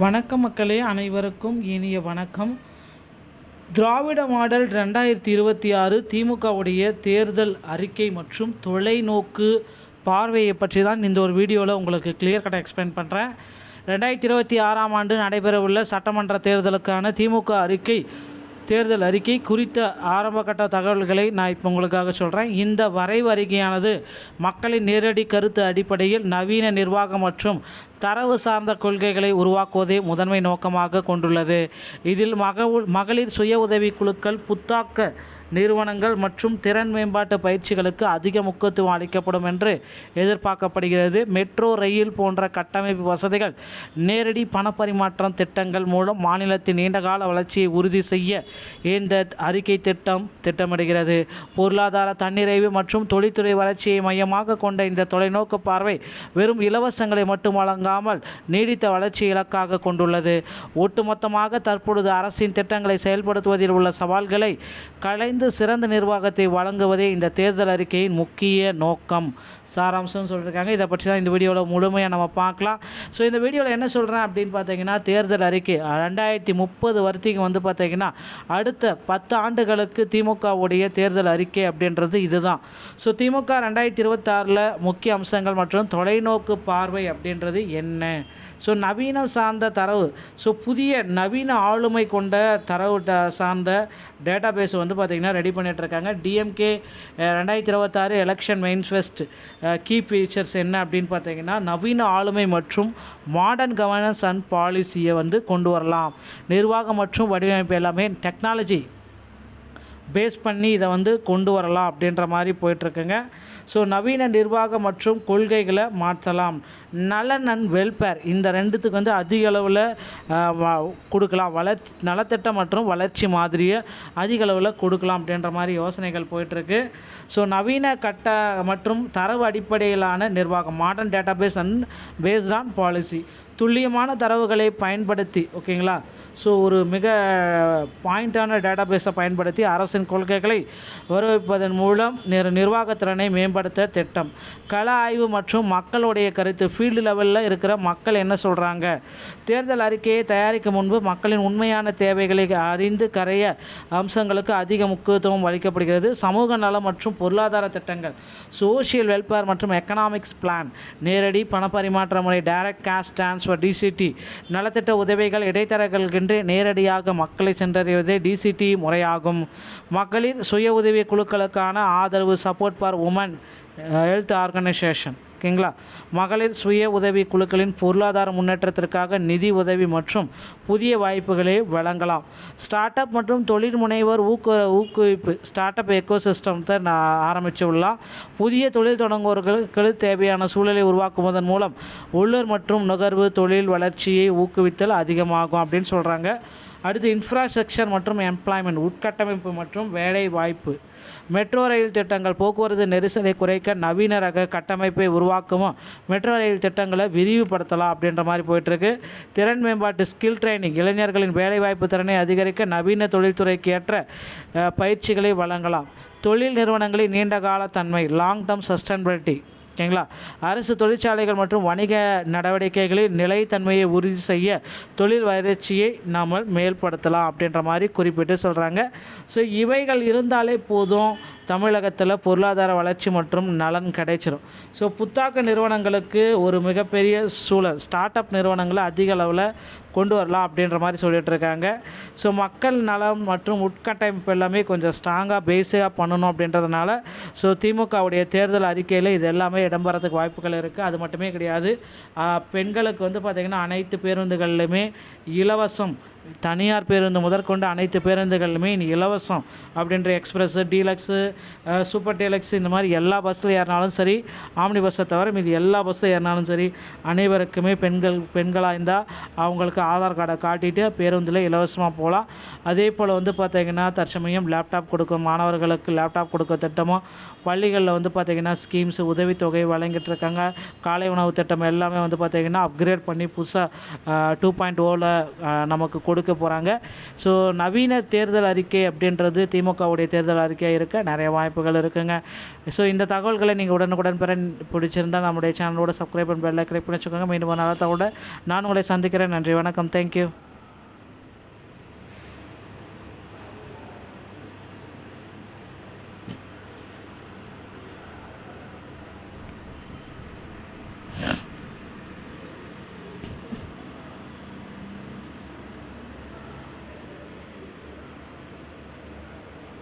வணக்கம் மக்களே, அனைவருக்கும் இனிய வணக்கம். திராவிட மாடல் 2026 திமுகவுடைய தேர்தல் அறிக்கை மற்றும் தொலைநோக்கு பார்வையை பற்றி தான் இந்த ஒரு வீடியோவில் உங்களுக்கு கிளியர் கட்டாக எக்ஸ்பிளைன் பண்ணுறேன். 2026ஆம் ஆண்டு நடைபெறவுள்ள சட்டமன்ற தேர்தலுக்கான திமுக தேர்தல் அறிக்கை குறித்த ஆரம்பகட்ட தகவல்களை நான் இப்போ உங்களுக்காக சொல்கிறேன். இந்த வரைவு அறிக்கையானது மக்களின் நேரடி கருத்து அடிப்படையில் நவீன நிர்வாகம் மற்றும் தரவு சார்ந்த கொள்கைகளை உருவாக்குவதே முதன்மை நோக்கமாக கொண்டுள்ளது. இதில் மகளிர் சுய உதவி குழுக்கள், புத்தாக்க நிறுவனங்கள் மற்றும் திறன் மேம்பாட்டு பயிற்சிகளுக்கு அதிக முக்கியத்துவம் அளிக்கப்படும் என்று எதிர்பார்க்கப்படுகிறது. மெட்ரோ ரயில் போன்ற கட்டமைப்பு வசதிகள், நேரடி பணப்பரிமாற்றம் திட்டங்கள் மூலம் மாநிலத்தின் நீண்டகால வளர்ச்சியை உறுதி செய்ய இந்த அறிக்கை திட்டமிடுகிறது. பொருளாதார தன்னிறைவு மற்றும் தொழில்துறை வளர்ச்சியை மையமாக கொண்ட இந்த தொலைநோக்கு பார்வை வெறும் இலவசங்களை மட்டும் வழங்காமல் நீடித்த வளர்ச்சி இலக்காக கொண்டுள்ளது. ஒட்டுமொத்தமாக தற்பொழுது அரசின் திட்டங்களை செயல்படுத்துவதில் உள்ள சவால்களை களைந்து சிறந்த நிர்வாகத்தை வழங்குவதே இந்த தேர்தல் அறிக்கையின் முக்கிய நோக்கம், சாராம்சம்னு சொல்லியிருக்காங்க. இதை பற்றி தான் இந்த வீடியோவில் முழுமையாக நம்ம பார்க்கலாம். ஸோ இந்த வீடியோவில் என்ன சொல்கிறேன் அப்படின்னு பார்த்தீங்கன்னா, தேர்தல் அறிக்கை 2030 வரைக்கும் பார்த்தீங்கன்னா அடுத்த 10 ஆண்டுகளுக்கு திமுகவுடைய தேர்தல் அறிக்கை அப்படின்றது இதுதான். ஸோ திமுக 2026 முக்கிய அம்சங்கள் மற்றும் தொலைநோக்கு பார்வை அப்படின்றது என்ன? ஸோ நவீனம் சார்ந்த தரவு, ஸோ புதிய நவீன ஆளுமை கொண்ட தரவு சார்ந்த டேட்டா பேஸ் பார்த்திங்கன்னா ரெடி பண்ணிகிட்ருக்காங்க. டிஎம்கே 2026 எலெக்ஷன் மெயின்ஃபெஸ்ட் கீ ஃபீச்சர்ஸ் என்ன அப்படின்னு பார்த்தீங்கன்னா, நவீன ஆளுமை மற்றும் மாடர்ன் கவர்னன்ஸ் அண்ட் பாலிசியை கொண்டு வரலாம். நிர்வாகம் மற்றும் வடிவமைப்பு எல்லாமே டெக்னாலஜி பேஸ் பண்ணி இதை கொண்டு வரலாம் அப்படின்ற மாதிரி போயிட்டுருக்குங்க. ஸோ நவீன நிர்வாகம் மற்றும் கொள்கைகளை மாற்றலாம். நலன் அண்ட் வெல்ஃபேர் இந்த ரெண்டுத்துக்கு அதிக அளவில் கொடுக்கலாம். நலத்திட்டம் மற்றும் வளர்ச்சி மாதிரியை அதிக அளவில் கொடுக்கலாம் அப்படின்ற மாதிரி யோசனைகள் போயிட்டுருக்கு. ஸோ நவீன கட்ட மற்றும் தரவு அடிப்படையிலான நிர்வாகம், modern data base and based on policy, துல்லியமான தரவுகளை பயன்படுத்தி, ஓகேங்களா, ஸோ ஒரு மிக பாயிண்டான டேட்டா பேஸை பயன்படுத்தி அரசின் கொள்கைகளை வரவேற்பதன் மூலம் நிர்வாகத்திறனை மேம்படுத்த திட்டம். கள ஆய்வு மற்றும் மக்களுடைய கருத்து, ஃபீல்டு லெவலில் இருக்கிற மக்கள் என்ன சொல்கிறாங்க. தேர்தல் அறிக்கையை தயாரிக்கும் முன்பு மக்களின் உண்மையான தேவைகளை அறிந்து கரைய அம்சங்களுக்கு அதிக முக்கியத்துவம் அளிக்கப்படுகிறது. சமூக நலம் மற்றும் பொருளாதார திட்டங்கள், சோஷியல் வெல்ஃபேர் மற்றும் எக்கனாமிக்ஸ் பிளான், நேரடி பணப்பரிமாற்ற முறை, டைரக்ட் கேஷ் டிரான்ஸ்ஃபர், டிசிடி, நலத்திட்ட உதவிகள் இடைத்தரகர்கள் நேரடியாக மக்களை சென்றடைவதே டிசிடி முறையாகும். மகளிர் சுய உதவி குழுக்களுக்கான ஆதரவு, support for women health organisation, ஓகேங்களா. மகளிர் சுய உதவி குழுக்களின் பொருளாதார முன்னேற்றத்திற்காக நிதி உதவி மற்றும் புதிய வாய்ப்புகளை வழங்கலாம். ஸ்டார்ட் அப் மற்றும் தொழில் முனைவர் ஊக்குவிப்பு, ஸ்டார்ட் அப் எக்கோசிஸ்டத்தை ஆரம்பித்துள்ளலாம். புதிய தொழில் தொடங்குவோர்களுக்கு தேவையான சூழலை உருவாக்குவதன் மூலம் உள்ளூர் மற்றும் நுகர்வு தொழில் வளர்ச்சியை ஊக்குவித்தல் அதிகமாகும் அப்படின்னு சொல்கிறாங்க. அடுத்து இன்ஃப்ராஸ்ட்ரக்சர் மற்றும் எம்ப்ளாய்மெண்ட், உட்கட்டமைப்பு மற்றும் வேலை வாய்ப்பு. மெட்ரோ ரயில் திட்டங்கள் போக்குவரத்து நெரிசலை குறைக்க நவீன ரக கட்டமைப்பை உருவாக்கவும் மெட்ரோ ரயில் திட்டங்களை விரிவுபடுத்தலாம் அப்படின்ற மாதிரி போயிட்டுருக்கு. திறன் மேம்பாட்டு, ஸ்கில் ட்ரைனிங், இளைஞர்களின் வேலைவாய்ப்பு திறனை அதிகரிக்க நவீன தொழில்துறைக்கு ஏற்ற பயிற்சிகளை வழங்கலாம். தொழில் நிறுவனங்களின் நீண்டகால தன்மை, லாங் டேர்ம் சஸ்டைனபிலிட்டி, ஓகேங்களா. அரசு தொழிற்சாலைகள் மற்றும் வணிக நடவடிக்கைகளில் நிலைத்தன்மையை உறுதி செய்ய தொழில் வளர்ச்சியை நாம் மேம்படுத்தலாம் அப்படின்ற மாதிரி குறிப்பிட்டு சொல்கிறாங்க. ஸோ இவைகள் இருந்தாலே போதும், தமிழகத்தில் பொருளாதார வளர்ச்சி மற்றும் நலன் கிடைச்சிடும். ஸோ புத்தாக்க நிறுவனங்களுக்கு ஒரு மிகப்பெரிய சூழல், ஸ்டார்ட் அப் நிறுவனங்களை அதிக அளவில் கொண்டு வரலாம் அப்படின்ற மாதிரி சொல்லிகிட்ருக்காங்க. ஸோ மக்கள் நலம் மற்றும் உட்கட்டமைப்பு எல்லாமே கொஞ்சம் ஸ்ட்ராங்காக பேஸாக பண்ணணும் அப்படின்றதுனால ஸோ திமுகவுடைய தேர்தல் அறிக்கையில் இது எல்லாமே இடம்பெறதுக்கு வாய்ப்புகள் இருக்குது. அது மட்டுமே கிடையாது, பெண்களுக்கு பார்த்திங்கன்னா அனைத்து பேருந்துகள்லையுமே இலவசம், தனியார் பேருந்து முதற்கொண்டு அனைத்து பேருந்துகளுமே இலவசம் அப்படின்ற எக்ஸ்பிரஸ்ஸு, டீலக்ஸு, சூப்பர் டீலக்ஸ் இந்த மாதிரி எல்லா பஸ்ஸில் ஏறினாலும் சரி, ஆம்னி பஸ்ஸை தவிர மீது எல்லா பஸ்ஸில் ஏறினாலும் சரி, அனைவருக்குமே பெண்களாக இருந்தால் அவங்களுக்கு ஆதார் கார்டை காட்டிட்டு பேருந்தில் இலவசமாக போகலாம். அதே போல் பார்த்திங்கன்னா தற்சமயம் லேப்டாப் கொடுக்கும் மாணவர்களுக்கு லேப்டாப் கொடுக்க திட்டமும் பள்ளிகளில் பார்த்திங்கன்னா ஸ்கீம்ஸ், உதவித்தொகை வழங்கிட்டு இருக்காங்க. காலை உணவு திட்டம் எல்லாமே பார்த்திங்கன்னா அப்கிரேட் பண்ணி புதுசாக 2.0 நமக்கு கொடுக்க போகிறாங்க. ஸோ நவீன தேர்தல் அறிக்கை அப்படின்றது திமுகவுடைய தேர்தல் அறிக்கையாக இருக்க நிறைய வாய்ப்புகள் இருக்குங்க. ஸோ இந்த தகவல்களை நீங்கள் உடனுக்குடன் பெற பிடிச்சிருந்தால் நம்முடைய சேனலோட சப்ஸ்கிரைப் பண்ணி பெல் ஐக்கனை கிளிக் பண்ணி வச்சுக்கோங்க. மீண்டும் ஒரு நல்ல தகவலோட நான் உங்களை சந்திக்கிறேன். நன்றி, வணக்கம், தேங்க்யூ.